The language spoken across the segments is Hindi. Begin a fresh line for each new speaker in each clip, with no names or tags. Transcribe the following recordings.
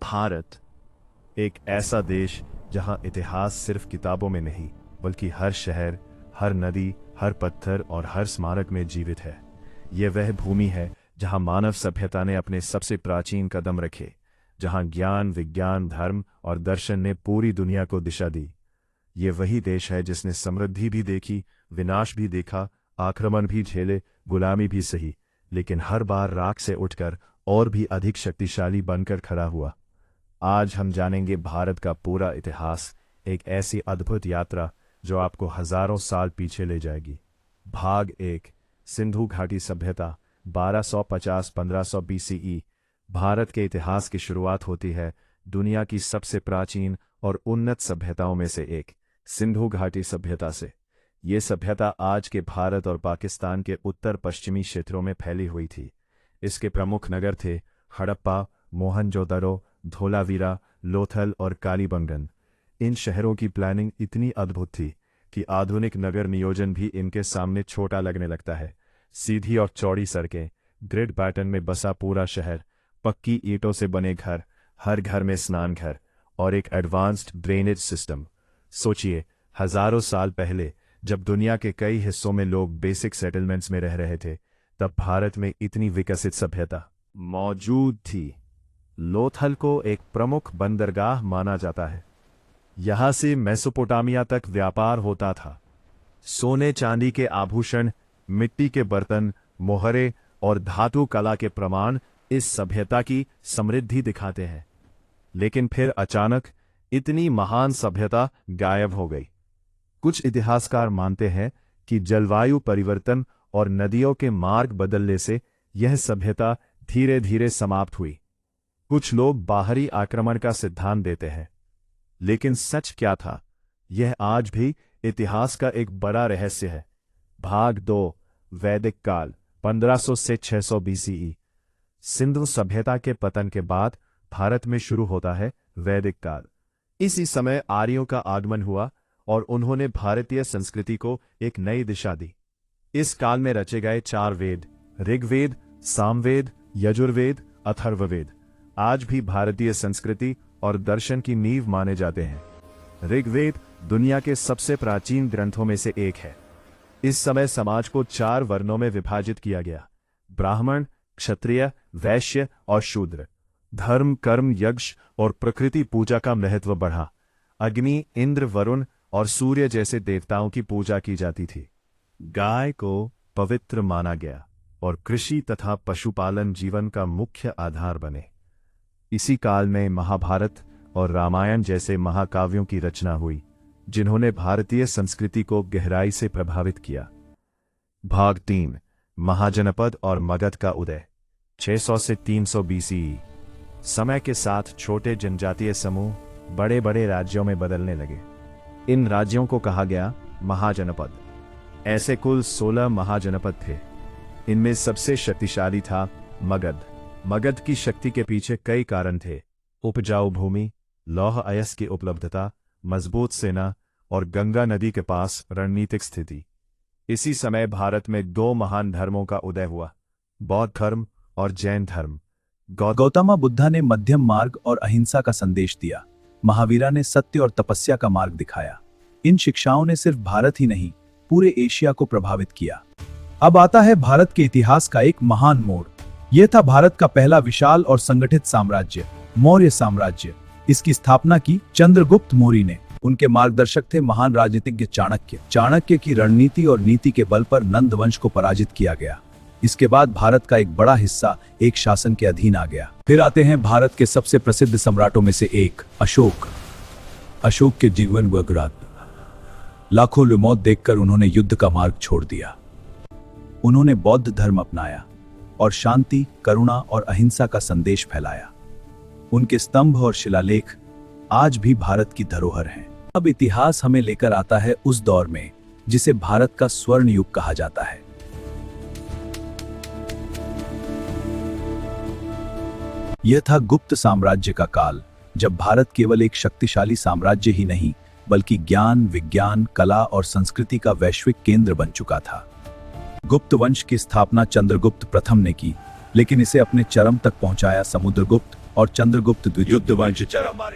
भारत एक ऐसा देश जहां इतिहास सिर्फ किताबों में नहीं बल्कि हर शहर, हर नदी, हर पत्थर और हर स्मारक में जीवित है। यह वह भूमि है जहां मानव सभ्यता ने अपने सबसे प्राचीन कदम रखे, जहां ज्ञान, विज्ञान, धर्म और दर्शन ने पूरी दुनिया को दिशा दी। ये वही देश है जिसने समृद्धि भी देखी, विनाश भी देखा, आक्रमण भी झेले, गुलामी भी सही, लेकिन हर बार राख से उठकर और भी अधिक शक्तिशाली बनकर खड़ा हुआ। आज हम जानेंगे भारत का पूरा इतिहास, एक ऐसी अद्भुत यात्रा जो आपको हजारों साल पीछे ले जाएगी। भाग 1, सिंधु घाटी सभ्यता 1250-1500 BCE। भारत के इतिहास की शुरुआत होती है दुनिया की सबसे प्राचीन और उन्नत सभ्यताओं में से एक, सिंधु घाटी सभ्यता से। ये सभ्यता आज के भारत और पाकिस्तान के उत्तर पश्चिमी क्षेत्रों में फैली हुई थी। इसके प्रमुख नगर थे हड़प्पा, मोहनजोदड़ो, धोलावीरा, लोथल और कालीबंगन। इन शहरों की प्लानिंग इतनी अद्भुत थी कि आधुनिक नगर नियोजन भी इनके सामने छोटा लगने लगता है। सीधी और चौड़ी सड़कें, ग्रिड पैटर्न में बसा पूरा शहर, पक्की ईंटों से बने घर, हर घर में स्नान घर और एक एडवांस्ड ड्रेनेज सिस्टम। सोचिए, हजारों साल पहले जब दुनिया के कई हिस्सों में लोग बेसिक सेटलमेंट्स में रह रहे थे, तब भारत में इतनी विकसित सभ्यता मौजूद थी। लोथल को एक प्रमुख बंदरगाह माना जाता है। यहां से मेसोपोटामिया तक व्यापार होता था। सोने चांदी के आभूषण, मिट्टी के बर्तन, मोहरे और धातु कला के प्रमाण इस सभ्यता की समृद्धि दिखाते हैं। लेकिन फिर अचानक इतनी महान सभ्यता गायब हो गई। कुछ इतिहासकार मानते हैं कि जलवायु परिवर्तन और नदियों के मार्ग बदलने से यह सभ्यता धीरे धीरे समाप्त हुई। कुछ लोग बाहरी आक्रमण का सिद्धांत देते हैं, लेकिन सच क्या था, यह आज भी इतिहास का एक बड़ा रहस्य है। भाग 2, वैदिक काल 1500 से 600 BCE। सिंधु सभ्यता के पतन के बाद भारत में शुरू होता है वैदिक काल। इसी समय आर्यों का आगमन हुआ और उन्होंने भारतीय संस्कृति को एक नई दिशा दी। इस काल में रचे गए 4 वेद, ऋग्वेद, सामवेद, यजुर्वेद, अथर्ववेद, आज भी भारतीय संस्कृति और दर्शन की नींव माने जाते हैं। ऋग्वेद दुनिया के सबसे प्राचीन ग्रंथों में से एक है। इस समय समाज को 4 वर्णों में विभाजित किया गया: ब्राह्मण, क्षत्रिय, वैश्य और शूद्र। धर्म, कर्म, यज्ञ और प्रकृति पूजा का महत्व बढ़ा। अग्नि, इंद्र, वरुण और सूर्य जैसे देवताओं की पूजा की जाती थी। गाय को पवित्र माना गया और कृषि तथा पशुपालन जीवन का मुख्य आधार बने। इसी काल में महाभारत और रामायण जैसे महाकाव्यों की रचना हुई, जिन्होंने भारतीय संस्कृति को गहराई से प्रभावित किया। भाग 3, महाजनपद और मगध का उदय 600 से 300 BCE। समय के साथ छोटे जनजातीय समूह बड़े बड़े राज्यों में बदलने लगे। इन राज्यों को कहा गया महाजनपद। ऐसे कुल 16 महाजनपद थे। इनमें सबसे शक्तिशाली था मगध। मगध की शक्ति के पीछे कई कारण थे: उपजाऊ भूमि, लौह अयस्क की उपलब्धता, मजबूत सेना और गंगा नदी के पास रणनीतिक स्थिति। इसी समय भारत में 2 महान धर्मों का उदय हुआ: बौद्ध धर्म और जैन धर्म।
गौतम बुद्धा ने मध्यम मार्ग और अहिंसा का संदेश दिया। महावीरा ने सत्य और तपस्या का मार्ग दिखाया। इन शिक्षाओं ने सिर्फ भारत ही नहीं, पूरे एशिया को प्रभावित किया। अब आता है भारत के इतिहास का एक महान मोड़। यह था भारत का पहला विशाल और संगठित साम्राज्य, मौर्य साम्राज्य। इसकी स्थापना की चंद्रगुप्त मौर्य ने। उनके मार्गदर्शक थे महान राजनीतिज्ञ चाणक्य। चाणक्य की रणनीति और नीति के बल पर नंद वंश को पराजित किया गया। इसके बाद भारत का एक बड़ा हिस्सा एक शासन के अधीन आ गया। फिर आते हैं भारत के सबसे प्रसिद्ध सम्राटों में से एक, अशोक। अशोक के जीवन व ग्रात लाखों लोग मौत देखकर उन्होंने युद्ध का मार्ग छोड़ दिया। उन्होंने बौद्ध धर्म अपनाया और शांति, करुणा और अहिंसा का संदेश फैलाया। उनके स्तंभ और शिलालेख आज भी भारत की धरोहर हैं। अब इतिहास हमें लेकर आता है उस दौर में जिसे भारत का स्वर्ण युग कहा जाता है। यह था गुप्त साम्राज्य का काल, जब भारत केवल एक शक्तिशाली साम्राज्य ही नहीं बल्कि ज्ञान, विज्ञान, कला और संस्कृति का वैश्विक केंद्र बन चुका था। गुप्त वंश की स्थापना चंद्रगुप्त प्रथम ने की, लेकिन इसे अपने चरम तक पहुंचाया समुद्रगुप्त और चंद्रगुप्त द्वितीय वंश चरम।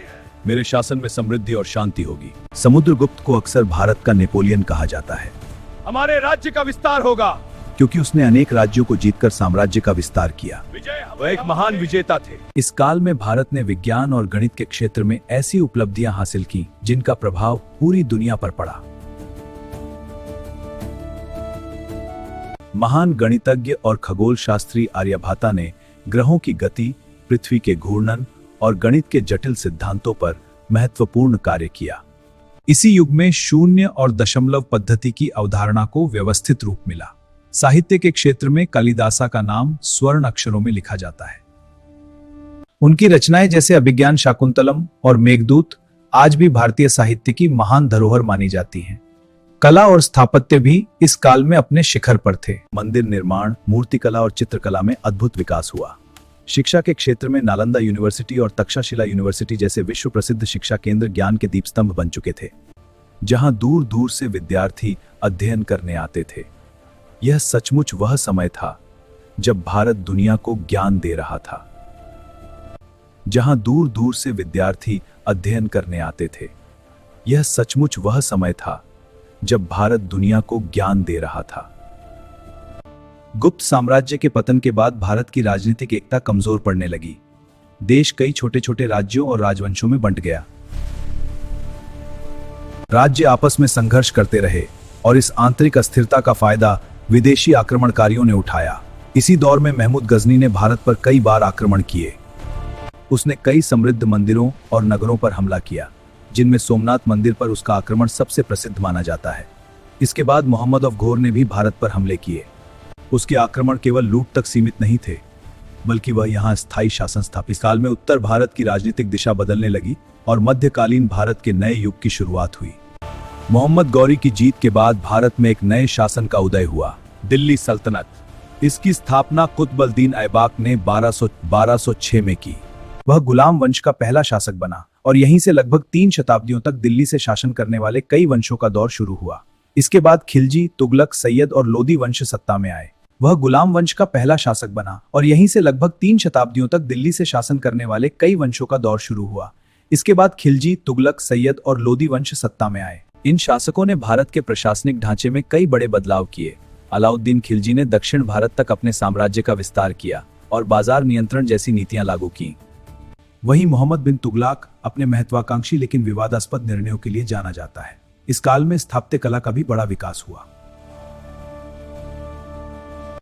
मेरे शासन में समृद्धि और शांति होगी। समुद्रगुप्त को अक्सर भारत का नेपोलियन कहा जाता है।
हमारे राज्य का विस्तार होगा,
क्योंकि उसने अनेक राज्यों को जीतकर साम्राज्य का विस्तार किया।
वह एक महान विजेता थे।
इस काल में भारत ने विज्ञान और गणित के क्षेत्र में ऐसी उपलब्धियां हासिल की जिनका प्रभाव पूरी दुनिया पर पड़ा। महान गणितज्ञ और खगोल शास्त्री आर्यभट्ट ने ग्रहों की गति, पृथ्वी के घूर्णन और गणित के जटिल सिद्धांतों पर महत्वपूर्ण कार्य किया। इसी युग में शून्य और दशमलव पद्धति की अवधारणा को व्यवस्थित रूप मिला। साहित्य के क्षेत्र में कालिदासा का नाम स्वर्ण अक्षरों में लिखा जाता है। उनकी रचनाएं जैसे अभिज्ञान शाकुंतलम और मेघदूत आज भी भारतीय साहित्य की महान धरोहर मानी जाती हैं। कला और स्थापत्य भी इस काल में अपने शिखर पर थे। मंदिर निर्माण, मूर्तिकला और चित्रकला में अद्भुत विकास हुआ। शिक्षा के क्षेत्र में नालंदा यूनिवर्सिटी और तक्षशिला यूनिवर्सिटी जैसे विश्व प्रसिद्ध शिक्षा केंद्र ज्ञान के दीपस्तंभ बन चुके थे, जहां दूर दूर से विद्यार्थी अध्ययन करने आते थे। यह सचमुच वह समय था जब भारत दुनिया को ज्ञान दे रहा था। जहां दूर दूर से विद्यार्थी अध्ययन करने आते थे। यह सचमुच वह समय था जब भारत दुनिया को ज्ञान दे रहा था। गुप्त साम्राज्य के पतन के बाद भारत की राजनीतिक एकता कमजोर पड़ने लगी। देश कई छोटे छोटे राज्यों और राजवंशों में बंट गया। राज्य आपस में संघर्ष करते रहे और इस आंतरिक अस्थिरता का फायदा विदेशी आक्रमणकारियों ने उठाया। इसी दौर में महमूद गजनी ने भारत पर कई बार आक्रमण किए। उसने कई समृद्ध मंदिरों और नगरों पर हमला किया, जिनमें सोमनाथ मंदिर पर उसका आक्रमण सबसे प्रसिद्ध माना जाता है। इसके बाद मोहम्मद अफघोर ने भी भारत पर हमले किए। उसके आक्रमण केवल लूट तक सीमित नहीं थे, बल्कि वह यहाँ स्थायी शासन स्थापित। इस काल में उत्तर भारत की राजनीतिक दिशा बदलने लगी और मध्यकालीन भारत के नए युग की शुरुआत हुई। मोहम्मद गौरी की जीत के बाद भारत में एक नए शासन का उदय हुआ, दिल्ली सल्तनत। इसकी स्थापना कुतुबुद्दीन ऐबक ने 1206 में की। वह गुलाम वंश का पहला शासक बना और यहीं से लगभग 3 शताब्दियों तक दिल्ली से शासन करने वाले कई वंशों का दौर शुरू हुआ। इसके बाद खिलजी, तुगलक, सैयद और लोदी वंश सत्ता में आए। वह गुलाम वंश का पहला शासक बना और यहीं से लगभग 3 शताब्दियों तक दिल्ली से शासन करने वाले कई वंशों का दौर शुरू हुआ। इसके बाद खिलजी, तुगलक, सैयद और लोदी वंश सत्ता में आए। इन शासकों ने भारत के प्रशासनिक ढांचे में कई बड़े बदलाव किए। अलाउद्दीन खिलजी ने दक्षिण भारत तक अपने साम्राज्य का विस्तार किया और बाजार नियंत्रण जैसी नीतियां लागू की। वहीं मोहम्मद बिन तुगलक अपने महत्वाकांक्षी लेकिन विवादास्पद निर्णयों के लिए जाना जाता है। इस काल में स्थापत्य कला का भी बड़ा विकास हुआ।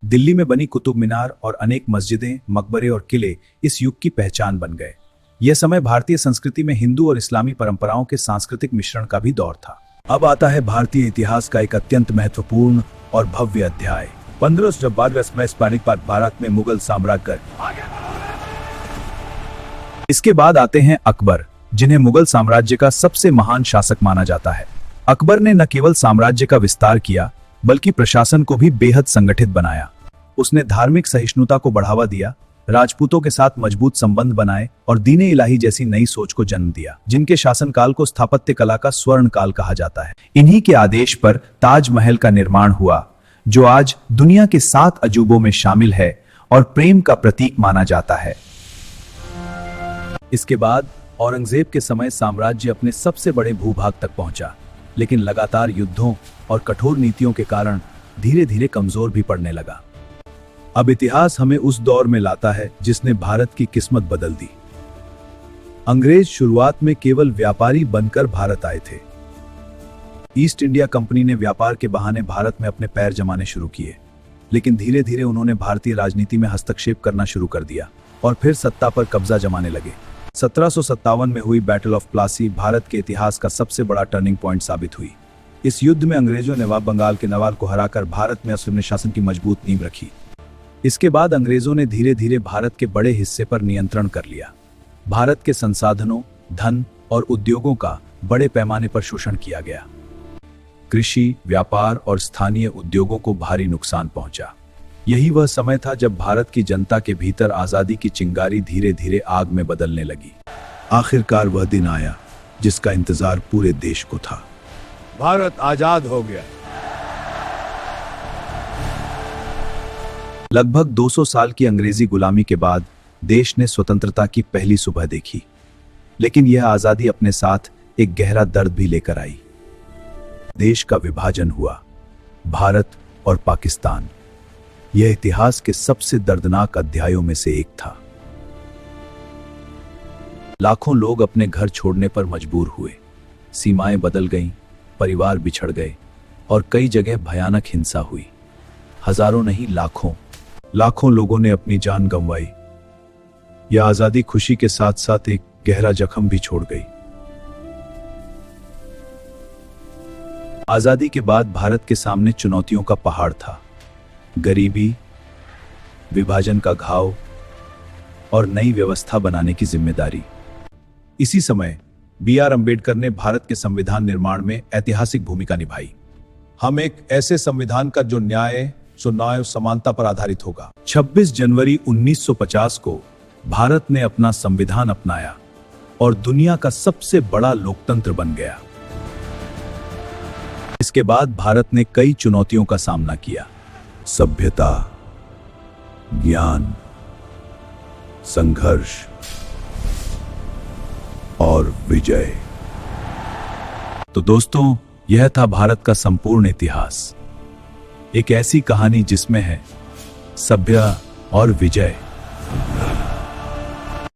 दिल्ली में बनी कुतुब मीनार और अनेक मस्जिदें, मकबरे और किले इस युग की पहचान बन गए। यह समय भारतीय संस्कृति में हिंदू और इस्लामी परंपराओं के सांस्कृतिक मिश्रण का भी दौर था। अब आता है भारतीय इतिहास का एक अत्यंत महत्वपूर्ण और भव्य अध्याय। 1512 में पानीपत भारत में मुगल साम्राज्य। इसके बाद आते हैं अकबर, जिन्हें मुगल साम्राज्य का सबसे महान शासक माना जाता है। अकबर ने न केवल साम्राज्य का विस्तार किया, बल्कि प्रशासन को भी बेहद संगठित बनाया। उसने धार्मिक सहिष्णुता को बढ़ावा दिया, राजपूतों के साथ मजबूत संबंध बनाए और दीन इलाही जैसी नई सोच को जन्म दिया, जिनके शासनकाल को स्थापत्य कला का स्वर्ण काल कहा जाता है। इन्हीं के आदेश पर ताजमहल का निर्माण हुआ, जो आज दुनिया के 7 अजूबों में शामिल है और प्रेम का प्रतीक माना जाता है। इसके बाद औरंगजेब के समय साम्राज्य अपने सबसे बड़े भूभाग तक पहुंचा, लेकिन लगातार युद्धों और कठोर नीतियों के कारण धीरे धीरे कमजोर भी पड़ने लगा। अब इतिहास हमें उस दौर में लाता है जिसने भारत की किस्मत बदल दी। अंग्रेज शुरुआत में केवल व्यापारी बनकर भारत आए थे। ईस्ट इंडिया कंपनी ने व्यापार के बहाने भारत में अपने पैर जमाने शुरू किए, लेकिन धीरे धीरे उन्होंने भारतीय राजनीति में हस्तक्षेप करना शुरू कर दिया और फिर सत्ता पर कब्जा जमाने लगे। 1757 में हुई बैटल ऑफ प्लासी भारत के इतिहास का सबसे बड़ा टर्निंग पॉइंट साबित हुई। इस युद्ध में अंग्रेजों ने नवाब बंगाल के नवाब को हराकर भारत में असुर शासन की मजबूत नींव रखी। इसके बाद अंग्रेजों ने धीरे धीरे भारत के बड़े हिस्से पर नियंत्रण कर लिया। भारत के संसाधनों, धन और उद्योगों का बड़े पैमाने पर शोषण किया गया। कृषि, व्यापार और स्थानीय उद्योगों को भारी नुकसान पहुंचा। यही वह समय था जब भारत की जनता के भीतर आजादी की चिंगारी धीरे धीरे आग में बदलने लगी। आखिरकार वह दिन आया जिसका इंतजार पूरे देश को था।
भारत आजाद हो गया।
लगभग 200 साल की अंग्रेजी गुलामी के बाद देश ने स्वतंत्रता की पहली सुबह देखी, लेकिन यह आजादी अपने साथ एक गहरा दर्द भी लेकर आई। देश का विभाजन हुआ, भारत और पाकिस्तान। यह इतिहास के सबसे दर्दनाक अध्यायों में से एक था। लाखों लोग अपने घर छोड़ने पर मजबूर हुए, सीमाएं बदल गईं, परिवार बिछड़ गए और कई जगह भयानक हिंसा हुई। हजारों नहीं, लाखों लोगों ने अपनी जान गंवाई। यह आजादी खुशी के साथ साथ एक गहरा जख्म भी छोड़ गई। आजादी के बाद भारत के सामने चुनौतियों का पहाड़ था। गरीबी, विभाजन का घाव और नई व्यवस्था बनाने की जिम्मेदारी। इसी समय B.R. अम्बेडकर ने भारत के संविधान निर्माण में ऐतिहासिक भूमिका निभाई। हम एक ऐसे संविधान का जो न्याय और समानता पर आधारित होगा। 26 जनवरी 1950 को भारत ने अपना संविधान अपनाया और दुनिया का सबसे बड़ा लोकतंत्र बन गया। इसके बाद भारत ने कई चुनौतियों का सामना किया। सभ्यता, ज्ञान, संघर्ष और विजय। तो दोस्तों, यह था भारत का संपूर्ण इतिहास। एक ऐसी कहानी जिसमें है सभ्यता और विजय।